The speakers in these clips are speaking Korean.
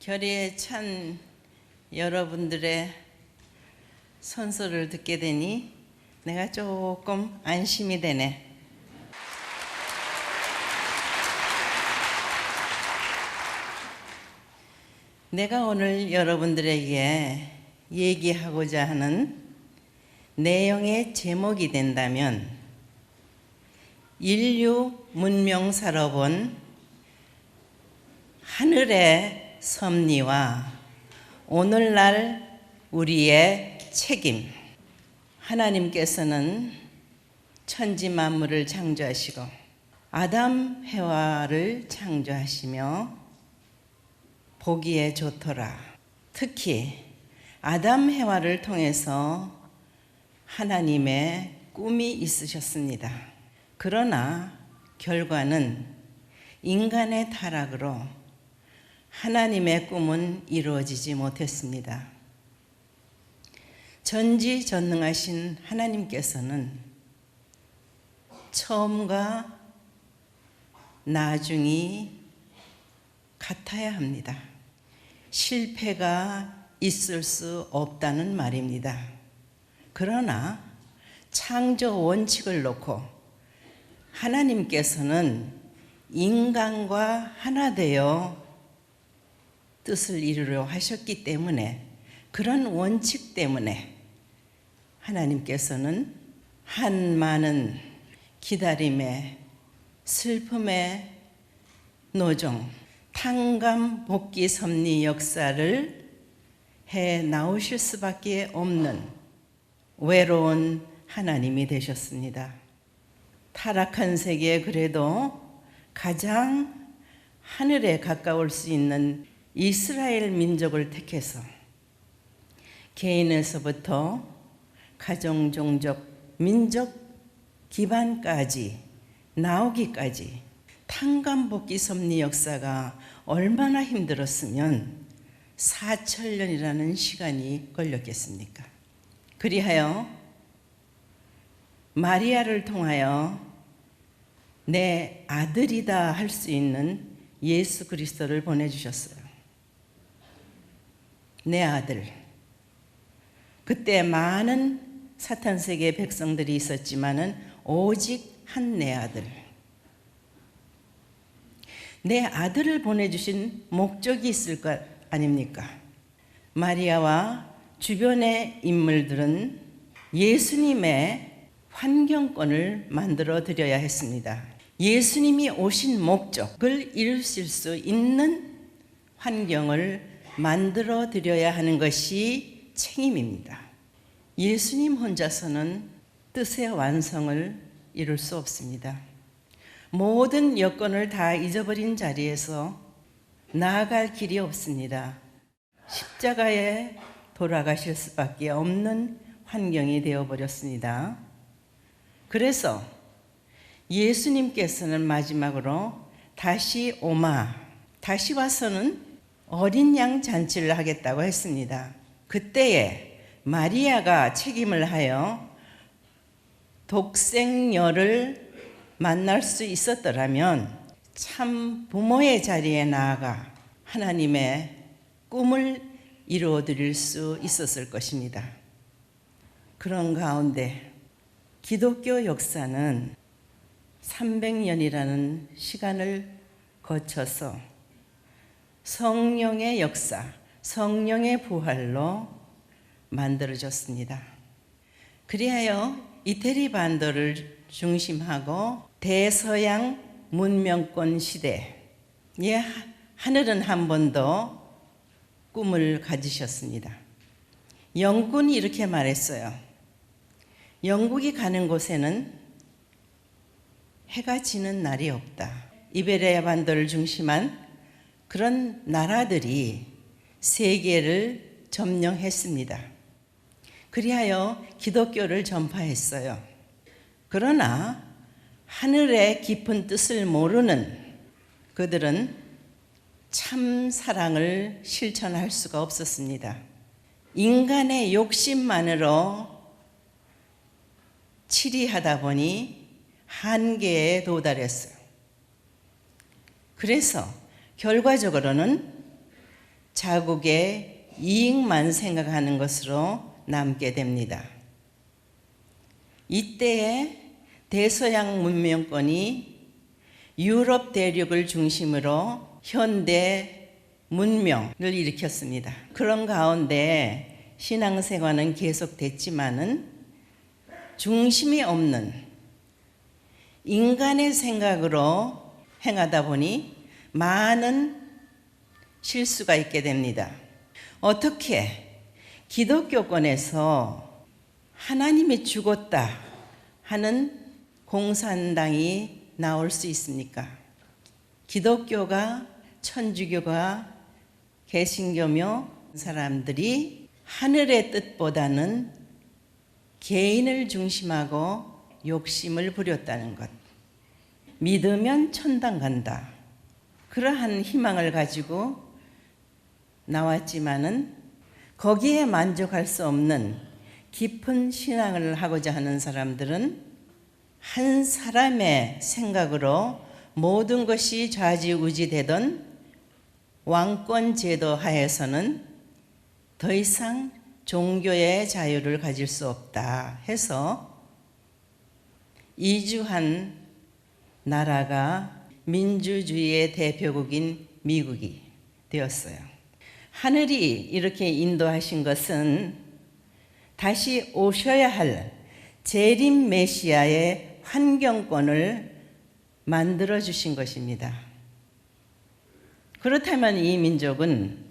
결의에 찬 여러분들의 선서를 듣게 되니 내가 조금 안심이 되네. 내가 오늘 여러분들에게 얘기하고자 하는 내용의 제목이 된다면 인류 문명사로 본 하늘의 섭리와 오늘날 우리의 책임. 하나님께서는 천지 만물을 창조하시고 아담 해와를 창조하시며 보기에 좋더라. 특히 아담 해와를 통해서 하나님의 꿈이 있으셨습니다. 그러나 결과는 인간의 타락으로 하나님의 꿈은 이루어지지 못했습니다. 전지전능하신 하나님께서는 처음과 나중이 같아야 합니다. 실패가 있을 수 없다는 말입니다. 그러나 창조 원칙을 놓고 하나님께서는 인간과 하나 되어 뜻을 이루려 하셨기 때문에, 그런 원칙 때문에 하나님께서는 한 많은 기다림의 슬픔의 노정, 탕감 복귀 섭리 역사를 해 나오실 수밖에 없는 외로운 하나님이 되셨습니다. 타락한 세계에 그래도 가장 하늘에 가까울 수 있는 이스라엘 민족을 택해서 개인에서부터 가정, 종족, 민족 기반까지 나오기까지 탕감복귀 섭리 역사가 얼마나 힘들었으면 4,000년이라는 시간이 걸렸겠습니까? 그리하여 마리아를 통하여 내 아들이다 할 수 있는 예수 그리스도를 보내주셨어요. 내 아들. 그때 많은 사탄 세계의 백성들이 있었지만은 오직 한 내 아들. 내 아들을 보내주신 목적이 있을 것 아닙니까? 마리아와 주변의 인물들은 예수님의 환경권을 만들어 드려야 했습니다. 예수님이 오신 목적을 이루실 수 있는 환경을 만들어 드려야 하는 것이 책임입니다. 예수님 혼자서는 뜻의 완성을 이룰 수 없습니다. 모든 여건을 다 잊어버린 자리에서 나아갈 길이 없습니다. 십자가에 돌아가실 수밖에 없는 환경이 되어버렸습니다. 그래서 예수님께서는 마지막으로 다시 와서는 어린 양 잔치를 하겠다고 했습니다. 그때에 마리아가 책임을 하여 독생녀를 만날 수 있었더라면 참 부모의 자리에 나아가 하나님의 꿈을 이루어 드릴 수 있었을 것입니다. 그런 가운데 기독교 역사는 300년이라는 시간을 거쳐서 성령의 역사, 성령의 부활로 만들어졌습니다. 그리하여 이태리 반도를 중심하고 대서양 문명권 시대에 하늘은 한 번 더 꿈을 가지셨습니다. 영국이 이렇게 말했어요. 영국이 가는 곳에는 해가 지는 날이 없다. 이베리아 반도를 중심한 그런 나라들이 세계를 점령했습니다. 그리하여 기독교를 전파했어요. 그러나 하늘의 깊은 뜻을 모르는 그들은 참 사랑을 실천할 수가 없었습니다. 인간의 욕심만으로 치리하다 보니 한계에 도달했어요. 그래서 결과적으로는 자국의 이익만 생각하는 것으로 남게 됩니다. 이때에 대서양 문명권이 유럽 대륙을 중심으로 현대 문명을 일으켰습니다. 그런 가운데 신앙생활은 계속됐지만은 중심이 없는 인간의 생각으로 행하다 보니 많은 실수가 있게 됩니다. 어떻게 기독교권에서 하나님이 죽었다 하는 공산당이 나올 수 있습니까? 기독교가 천주교가 개신교며 사람들이 하늘의 뜻보다는 개인을 중심하고 욕심을 부렸다는 것. 믿으면 천당 간다. 그러한 희망을 가지고 나왔지만은 거기에 만족할 수 없는 깊은 신앙을 하고자 하는 사람들은 한 사람의 생각으로 모든 것이 좌지우지되던 왕권 제도 하에서는 더 이상 종교의 자유를 가질 수 없다 해서 이주한 나라가 민주주의의 대표국인 미국이 되었어요. 하늘이 이렇게 인도하신 것은 다시 오셔야 할 재림 메시아의 환경권을 만들어 주신 것입니다. 그렇다면 이 민족은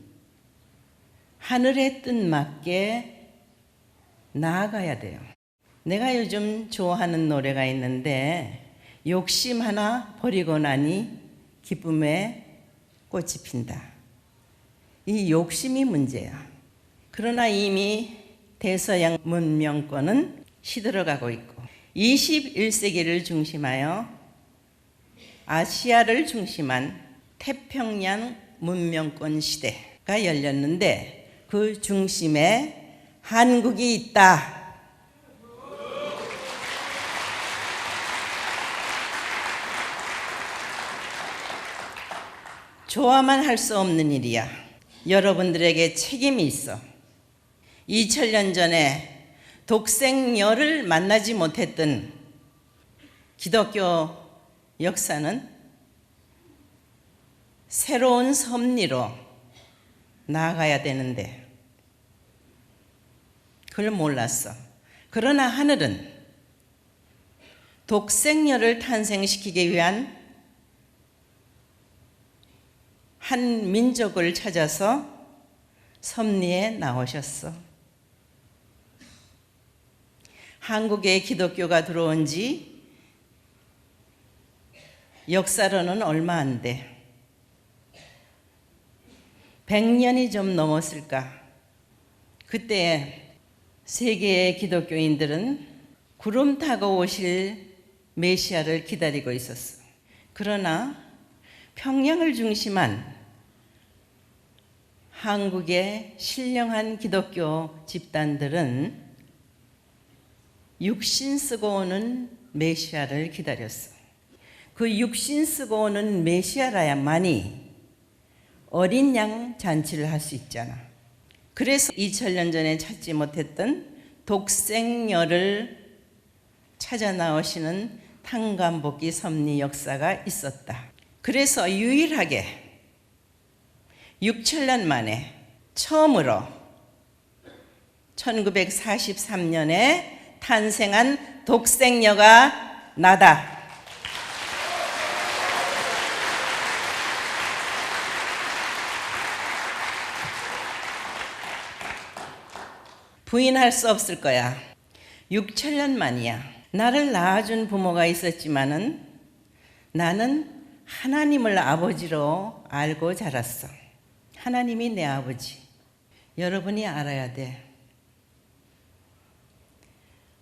하늘의 뜻 맞게 나아가야 돼요. 내가 요즘 좋아하는 노래가 있는데 욕심 하나 버리고 나니 기쁨의 꽃이 핀다. 이 욕심이 문제야. 그러나 이미 대서양 문명권은 시들어가고 있고 21세기를 중심하여 아시아를 중심한 태평양 문명권 시대가 열렸는데 그 중심에 한국이 있다. 좋아만 할 수 없는 일이야. 여러분들에게 책임이 있어. 2000년 전에 독생녀를 만나지 못했던 기독교 역사는 새로운 섭리로 나아가야 되는데 그걸 몰랐어. 그러나 하늘은 독생녀를 탄생시키기 위한 한 민족을 찾아서 섭리에 나오셨어. 한국에 기독교가 들어온 지 역사로는 얼마 안 돼. 100년이 좀 넘었을까. 그때 세계의 기독교인들은 구름 타고 오실 메시아를 기다리고 있었어. 그러나 평양을 중심한 한국의 신령한 기독교 집단들은 육신 쓰고 오는 메시아를 기다렸어. 그 육신 쓰고 오는 메시아라야만이 어린 양 잔치를 할 수 있잖아. 그래서 2000년 전에 찾지 못했던 독생녀를 찾아 나오시는 탕감복기 섭리 역사가 있었다. 그래서 유일하게 6천년 만에 처음으로 1943년에 탄생한 독생녀가 나다. 부인할 수 없을 거야. 6천년 만이야. 나를 낳아준 부모가 있었지만은 나는 하나님을 아버지로 알고 자랐어. 하나님이 내 아버지. 여러분이 알아야 돼.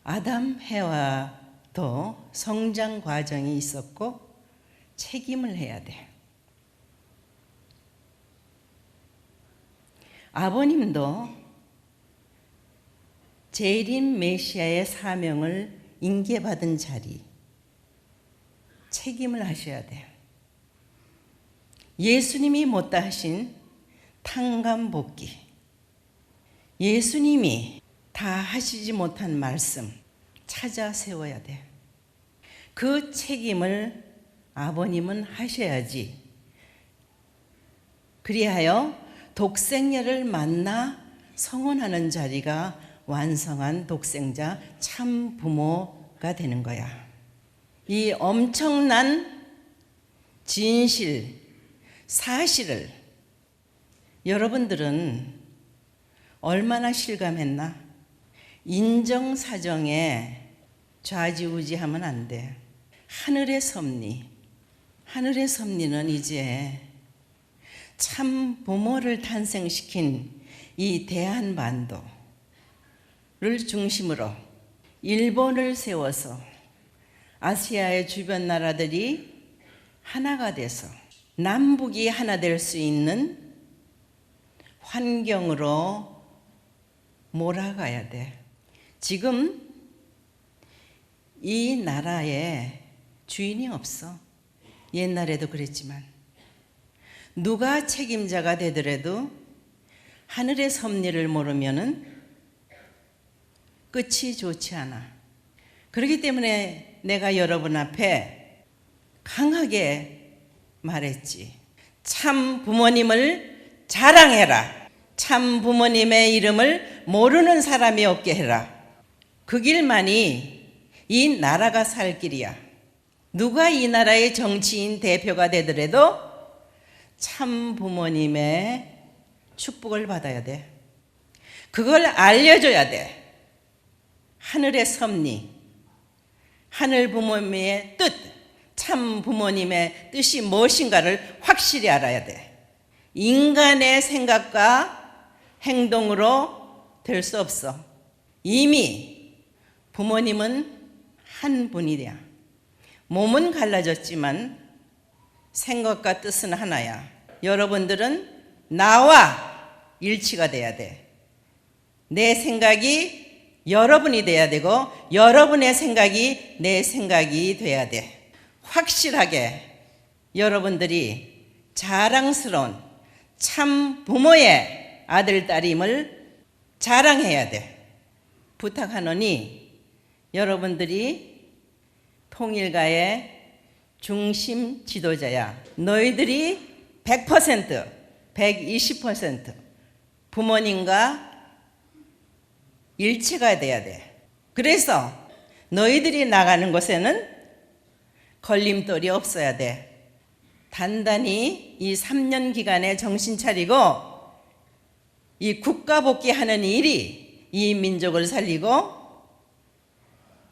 아담, 해와도 성장 과정이 있었고 책임을 해야 돼. 아버님도 재림 메시아의 사명을 인계받은 자리, 책임을 하셔야 돼. 예수님이 못다 하신 탕감복귀. 예수님이 다 하시지 못한 말씀 찾아 세워야 돼. 그 책임을 아버님은 하셔야지. 그리하여 독생녀를 만나 성혼하는 자리가 완성한 독생자 참 부모가 되는 거야. 이 엄청난 진실, 사실을 여러분들은 얼마나 실감했나? 인정사정에 좌지우지하면 안 돼. 하늘의 섭리, 하늘의 섭리는 이제 참 부모를 탄생시킨 이 대한반도를 중심으로 일본을 세워서 아시아의 주변 나라들이 하나가 돼서 남북이 하나 될 수 있는 환경으로 몰아가야 돼. 지금 이 나라에 주인이 없어. 옛날에도 그랬지만 누가 책임자가 되더라도 하늘의 섭리를 모르면은 끝이 좋지 않아. 그렇기 때문에 내가 여러분 앞에 강하게 말했지. 참 부모님을 자랑해라. 참 부모님의 이름을 모르는 사람이 없게 해라. 그 길만이 이 나라가 살 길이야. 누가 이 나라의 정치인 대표가 되더라도 참 부모님의 축복을 받아야 돼. 그걸 알려줘야 돼. 하늘의 섭리, 하늘 부모님의 뜻, 참 부모님의 뜻이 무엇인가를 확실히 알아야 돼. 인간의 생각과 행동으로 될 수 없어. 이미 부모님은 한 분이야. 몸은 갈라졌지만 생각과 뜻은 하나야. 여러분들은 나와 일치가 돼야 돼. 내 생각이 여러분이 돼야 되고 여러분의 생각이 내 생각이 돼야 돼. 확실하게 여러분들이 자랑스러운 참 부모의 아들, 딸임을 자랑해야 돼. 부탁하노니 여러분들이 통일가의 중심 지도자야. 너희들이 100%, 120% 부모님과 일치가 돼야 돼. 그래서 너희들이 나가는 곳에는 걸림돌이 없어야 돼. 단단히 이 3년 기간에 정신 차리고 이 국가 복귀하는 일이 이 민족을 살리고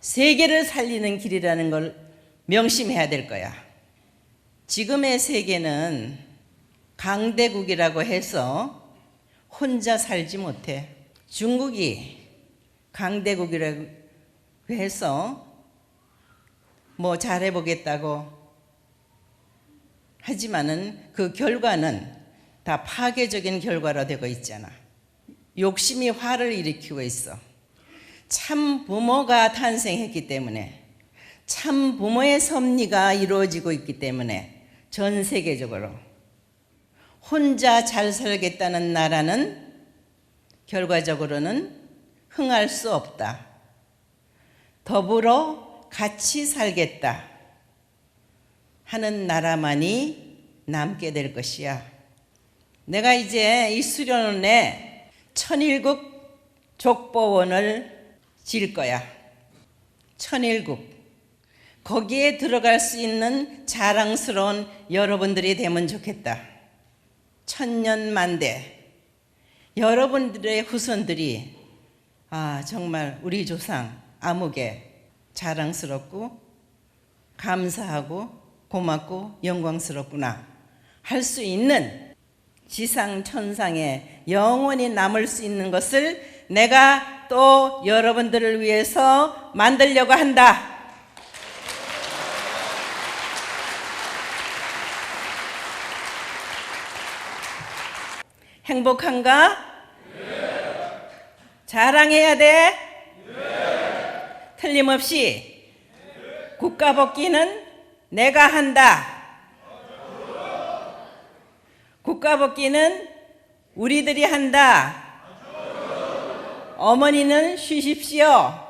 세계를 살리는 길이라는 걸 명심해야 될 거야. 지금의 세계는 강대국이라고 해서 혼자 살지 못해. 중국이 강대국이라고 해서 뭐 잘해보겠다고 하지만은 그 결과는 다 파괴적인 결과로 되고 있잖아. 욕심이 화를 일으키고 있어. 참 부모가 탄생했기 때문에, 참 부모의 섭리가 이루어지고 있기 때문에 전 세계적으로 혼자 잘 살겠다는 나라는 결과적으로는 흥할 수 없다. 더불어 같이 살겠다 하는 나라만이 남게 될 것이야. 내가 이제 이 수련원에 1001국 족보원을 질 거야. 1001국. 거기에 들어갈 수 있는 자랑스러운 여러분들이 되면 좋겠다. 천년만대. 여러분들의 후손들이 정말 우리 조상 아무개 자랑스럽고 감사하고 고맙고 영광스럽구나 할 수 있는 지상 천상에 영원히 남을 수 있는 것을 내가 또 여러분들을 위해서 만들려고 한다. 행복한가? 네. 자랑해야 돼? 네. 틀림없이 네. 국가 복귀는 내가 한다. 국가 복귀는 우리들이 한다. 어머니는 쉬십시오.